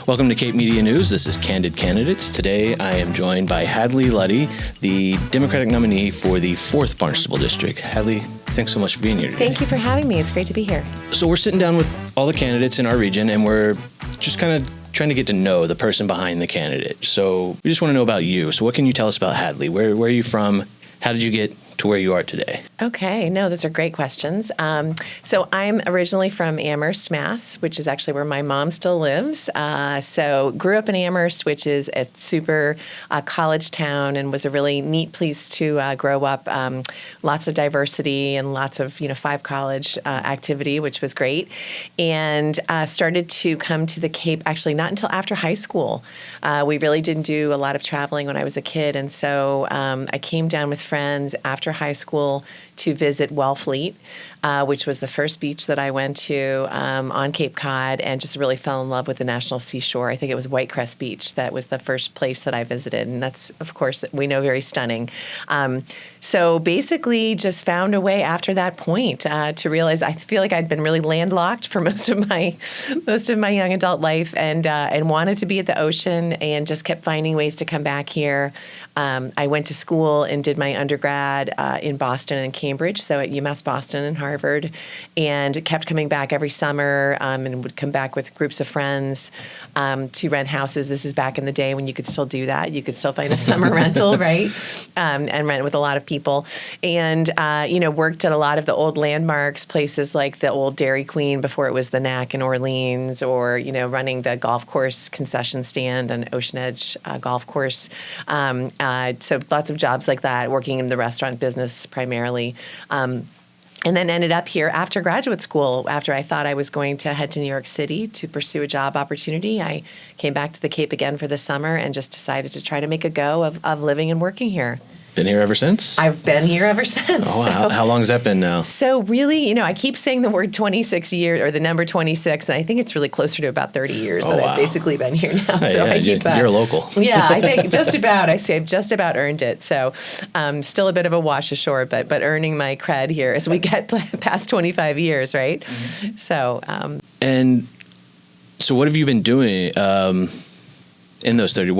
Welcome to Cape Media News. This is Candid Candidates. Today I am joined by Hadley Luddy, the Democratic nominee for the 4th Barnstable District. Hadley, thanks so much for being here today. Thank you for having me. It's great to be here. So we're sitting down with all the candidates in our region, and we're just kind of trying to get to know the person behind the candidate. So we just want to know about you. So what can you tell us about Hadley? Where are you from? How did you get to where you are today? Okay. No, those are great questions. So I'm originally from Amherst, Mass., which is actually where my mom still lives. So grew up in Amherst, which is a super college town, and was a really neat place to grow up. Lots of diversity and lots of, 5 college activity, which was great. And started to come to the Cape actually not until after high school. We really didn't do a lot of traveling when I was a kid. And so I came down with friends after high school to visit Wellfleet, which was the first beach that I went to on Cape Cod, and just really fell in love with the National Seashore. I think it was Whitecrest Beach that was the first place that I visited, and that's, of course, we know, very stunning. So basically just found a way after that point to realize I feel like I'd been really landlocked for most of my young adult life, and wanted to be at the ocean, and just kept finding ways to come back here. I went to school and did my undergrad in Boston and Cambridge, so at UMass Boston and Harvard, and kept coming back every summer, and would come back with groups of friends to rent houses. This is back in the day when you could still do that. You could still find a summer rental, right? And rent with a lot of people. And, worked at a lot of the old landmarks, places like the old Dairy Queen before it was the Knack in Orleans, or, running the golf course concession stand on Ocean Edge Golf Course. So lots of jobs like that, working in the restaurant business primarily. And then ended up here after graduate school. After I thought I was going to head to New York City to pursue a job opportunity, I came back to the Cape again for the summer and just decided to try to make a go of living and working here. Been here ever since? I've been here ever since. Oh, wow. How long has that been now? So really, I keep saying the word 26 years, or the number 26, and I think it's really closer to about 30 years that I've basically been here now. So I keep you're local. Yeah, I think just about. I say I've just about earned it. So still a bit of a wash ashore, but earning my cred here as we get past 25 years, right? Mm-hmm. So. And so what have you been doing in those 30?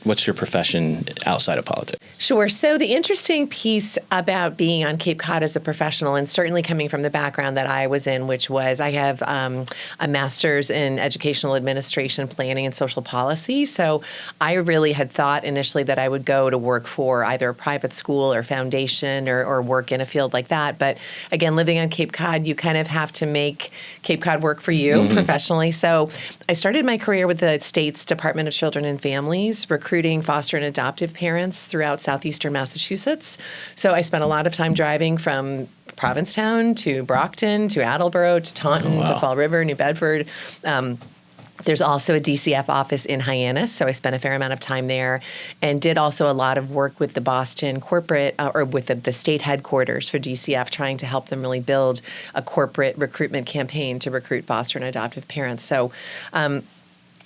What's your profession outside of politics? Sure. So the interesting piece about being on Cape Cod as a professional, and certainly coming from the background that I was in, which was I have a master's in educational administration, planning, and social policy. So I really had thought initially that I would go to work for either a private school or foundation or work in a field like that. But again, living on Cape Cod, you kind of have to make Cape Cod work for you professionally. So I started my career with the state's Department of Children and Families, recruiting foster and adoptive parents throughout southeastern Massachusetts. So I spent a lot of time driving from Provincetown to Brockton to Attleboro to Taunton to Fall River, New Bedford. There's also a DCF office in Hyannis, so I spent a fair amount of time there, and did also a lot of work with the Boston corporate, or with the state headquarters for DCF, trying to help them really build a corporate recruitment campaign to recruit foster and adoptive parents. So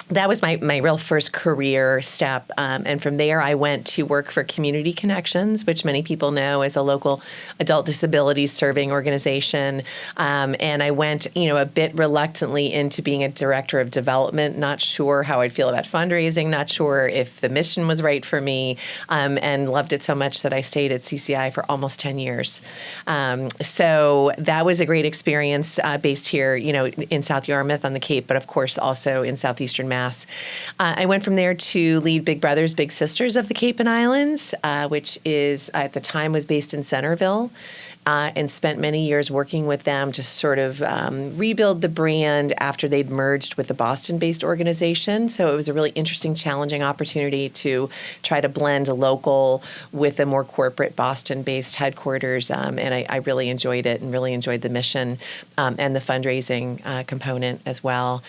that was my real first career step. And from there, I went to work for Community Connections, which many people know as a local adult disability serving organization. And I went, a bit reluctantly into being a director of development, not sure how I'd feel about fundraising, not sure if the mission was right for me, and loved it so much that I stayed at CCI for almost 10 years. So that was a great experience based here, in South Yarmouth on the Cape, but of course also in southeastern Mass. I went from there to lead Big Brothers Big Sisters of the Cape and Islands, which is at the time was based in Centerville. And spent many years working with them to sort of rebuild the brand after they'd merged with the Boston-based organization. So it was a really interesting, challenging opportunity to try to blend a local with a more corporate Boston-based headquarters. And I really enjoyed it, and really enjoyed the mission and the fundraising component as well.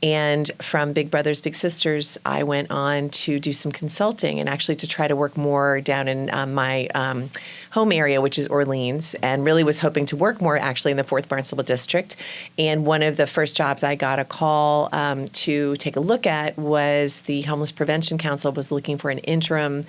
And from Big Brothers Big Sisters, I went on to do some consulting, and actually to try to work more down in my home area, which is Orleans, and really was hoping to work more actually in the 4th Barnstable district. And one of the first jobs I got a call to take a look at was the Homeless Prevention Council was looking for an interim,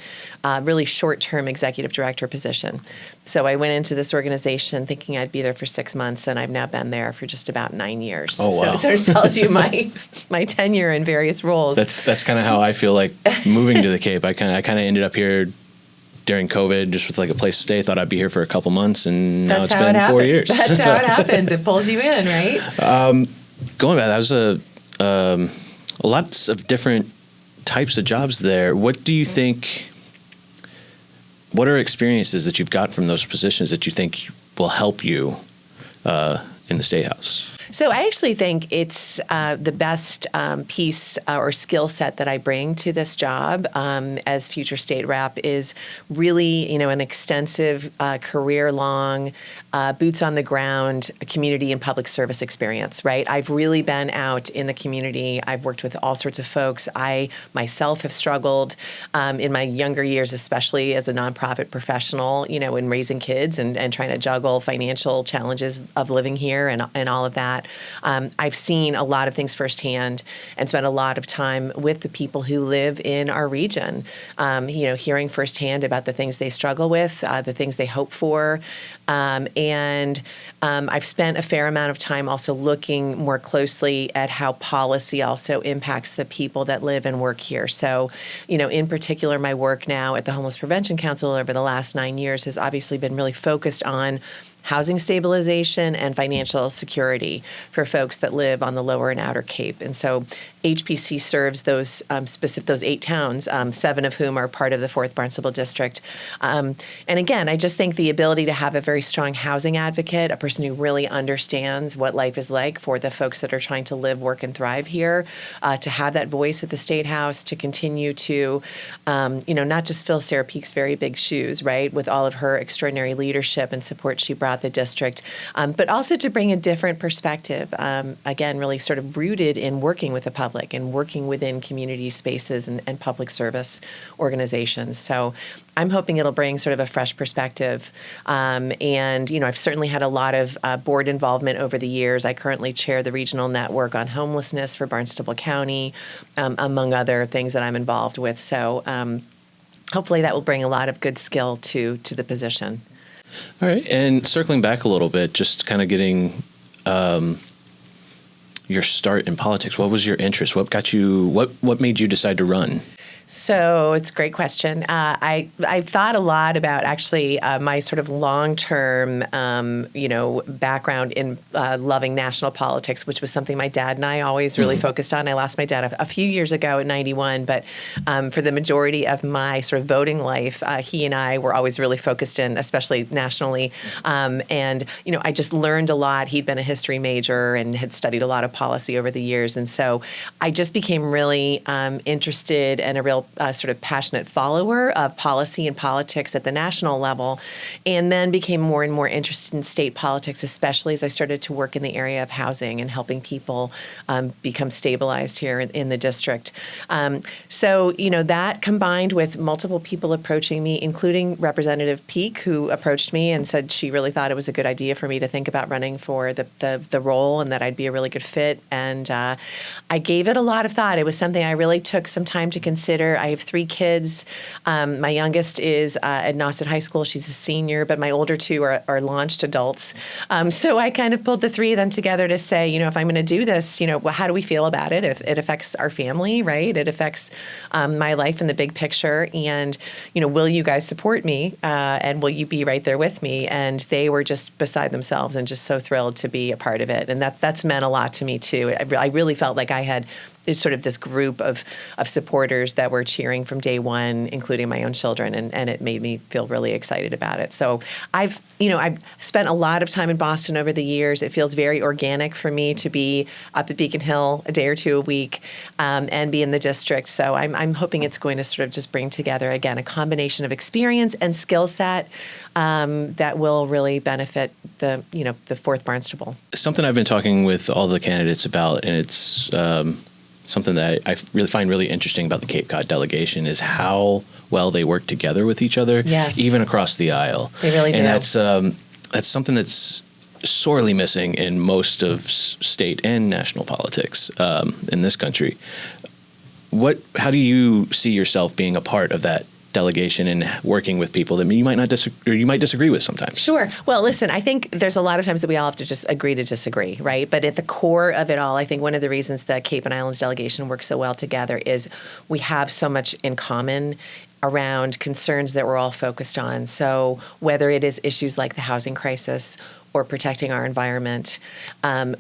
really short-term executive director position. So I went into this organization thinking I'd be there for 6 months, and I've now been there for just about 9 years. Oh, wow. So it sort of tells you my tenure in various roles. That's kind of how I feel like moving to the Cape. I kind of ended up here during COVID, just with like a place to stay. Thought I'd be here for a couple months, and now it's been 4 years. That's how it happens. It pulls you in, right? Going back, that was lots of different types of jobs there. What do you think? What are experiences that you've got from those positions that you think will help you in the State House? So I actually think it's the best piece or skill set that I bring to this job as future state rep is really, an extensive career-long, boots on the ground community and public service experience, right? I've really been out in the community. I've worked with all sorts of folks. I myself have struggled in my younger years, especially as a nonprofit professional, in raising kids and trying to juggle financial challenges of living here and all of that. I've seen a lot of things firsthand and spent a lot of time with the people who live in our region, hearing firsthand about the things they struggle with, the things they hope for. And I've spent a fair amount of time also looking more closely at how policy also impacts the people that live and work here. So, in particular, my work now at the Homeless Prevention Council over the last 9 years has obviously been really focused on housing stabilization and financial security for folks that live on the Lower and Outer Cape. And so HPC serves those those 8 towns, 7 of whom are part of the 4th Barnstable district. And again, I just think the ability to have a very strong housing advocate, a person who really understands what life is like for the folks that are trying to live, work, and thrive here, to have that voice at the State House, to continue to, not just fill Sarah Peak's very big shoes, right, with all of her extraordinary leadership and support she brought the district, but also to bring a different perspective, again, really sort of rooted in working with the public and working within community spaces and public service organizations. So I'm hoping it'll bring sort of a fresh perspective. And, I've certainly had a lot of board involvement over the years. I currently chair the regional network on homelessness for Barnstable County, among other things that I'm involved with. So hopefully that will bring a lot of good skill to the position. All right. And circling back a little bit, just kind of getting your start in politics. What was your interest? What got you? What made you decide to run? So it's a great question. I've thought a lot about actually my sort of long-term, background in loving national politics, which was something my dad and I always really focused on. I lost my dad a few years ago at 91, but for the majority of my sort of voting life, he and I were always really focused in, especially nationally. And I just learned a lot. He'd been a history major and had studied a lot of policy over the years. And so I just became really interested and a real sort of passionate follower of policy and politics at the national level, and then became more and more interested in state politics, especially as I started to work in the area of housing and helping people become stabilized here in the district. So that combined with multiple people approaching me, including Representative Peak, who approached me and said she really thought it was a good idea for me to think about running for the role and that I'd be a really good fit. And I gave it a lot of thought. It was something I really took some time to consider. I have 3 kids. My youngest is at Nauset High School. She's a senior, but my older 2 are launched adults. So I kind of pulled the 3 of them together to say, if I'm going to do this, how do we feel about it? If it affects our family, right? It affects my life in the big picture. And, will you guys support me? And will you be right there with me? And they were just beside themselves and just so thrilled to be a part of it. And that's meant a lot to me, too. I really felt like I had is sort of this group of supporters that were cheering from day one, including my own children, and it made me feel really excited about it. So I've spent a lot of time in Boston over the years. It feels very organic for me to be up at Beacon Hill a day or 2 a week and be in the district. So I'm hoping it's going to sort of just bring together, again, a combination of experience and skill set that will really benefit the 4th Barnstable. Something I've been talking with all the candidates about, and it's something that I really find really interesting about the Cape Cod delegation is how well they work together with each other, Yes. even across the aisle. They really do. And that's something that's sorely missing in most of state and national politics in this country. How do you see yourself being a part of that delegation and working with people that you might not you might disagree with sometimes? Sure. Well, listen, I think there's a lot of times that we all have to just agree to disagree, right? But at the core of it all, I think one of the reasons the Cape and Islands delegation works so well together is we have so much in common around concerns that we're all focused on. So whether it is issues like the housing crisis or protecting our environment,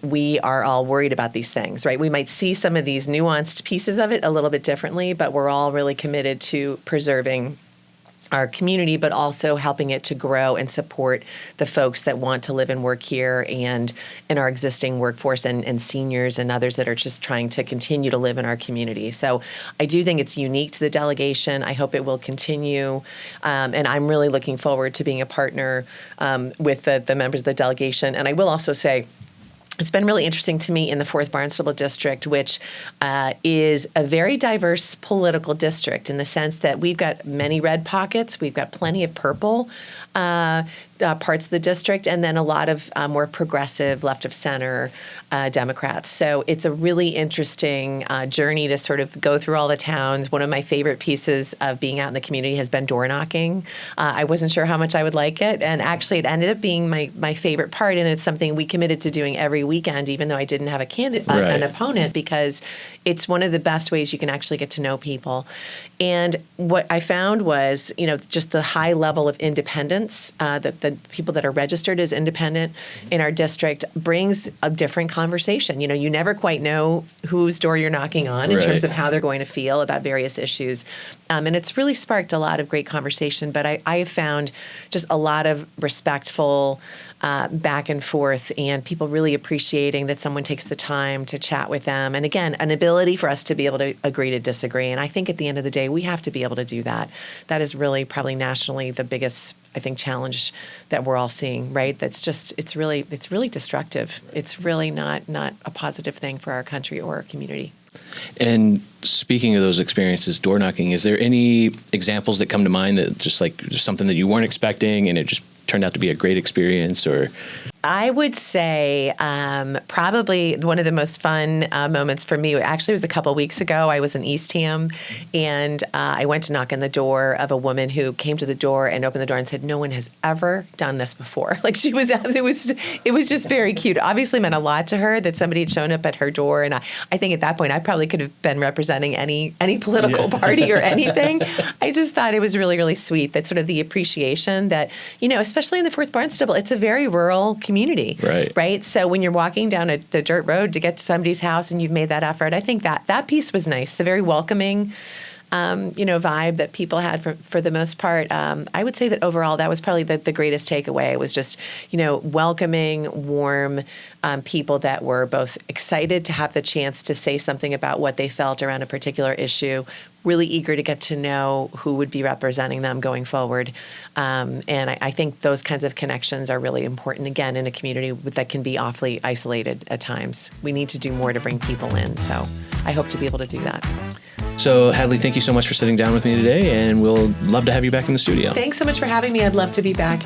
we are all worried about these things, right? We might see some of these nuanced pieces of it a little bit differently, but we're all really committed to preserving our community, but also helping it to grow and support the folks that want to live and work here and in our existing workforce and seniors and others that are just trying to continue to live in our community. So I do think it's unique to the delegation. I hope it will continue. And I'm really looking forward to being a partner with the members of the delegation. And I will also say, it's been really interesting to me in the 4th Barnstable District, which is a very diverse political district in the sense that we've got many red pockets, we've got plenty of purple parts of the district, and then a lot of more progressive, left of center Democrats. So it's a really interesting journey to sort of go through all the towns. One of my favorite pieces of being out in the community has been door knocking. I wasn't sure how much I would like it, and actually it ended up being my favorite part, and it's something we committed to doing every weekend, even though I didn't have an opponent, because it's one of the best ways you can actually get to know people. And what I found was, just the high level of independence that the people that are registered as independent in our district brings a different conversation. You never quite know whose door you're knocking on in terms of how they're going to feel about various issues. And it's really sparked a lot of great conversation, but I have found just a lot of respectful back and forth, and people really appreciating that someone takes the time to chat with them. And again, an ability for us to be able to agree to disagree. And I think at the end of the day, we have to be able to do that. That is really probably nationally the biggest, I think, challenge that we're all seeing, right? It's really destructive. It's really not a positive thing for our country or our community. And speaking of those experiences, door knocking, is there any examples that come to mind that just something that you weren't expecting and it just turned out to be a great experience? Or I would say probably one of the most fun moments for me actually was a couple of weeks ago. I was in Eastham, and I went to knock on the door of a woman who came to the door and opened the door and said, "No one has ever done this before." Like it was just very cute. Obviously meant a lot to her that somebody had shown up at her door, and I think at that point I probably could have been representing any political party or anything. I just thought it was really, really sweet that sort of the appreciation that, especially in the 4th Barnstable, it's a very rural community, right? So when you're walking down a dirt road to get to somebody's house and you've made that effort, I think that piece was nice. The very welcoming, vibe that people had for the most part. I would say that overall, that was probably the greatest takeaway. It was just, welcoming, warm people that were both excited to have the chance to say something about what they felt around a particular issue, really eager to get to know who would be representing them going forward. And I think those kinds of connections are really important, again, in a community that can be awfully isolated at times. We need to do more to bring people in. So I hope to be able to do that. So, Hadley, thank you so much for sitting down with me today, and we'll love to have you back in the studio. Thanks so much for having me. I'd love to be back.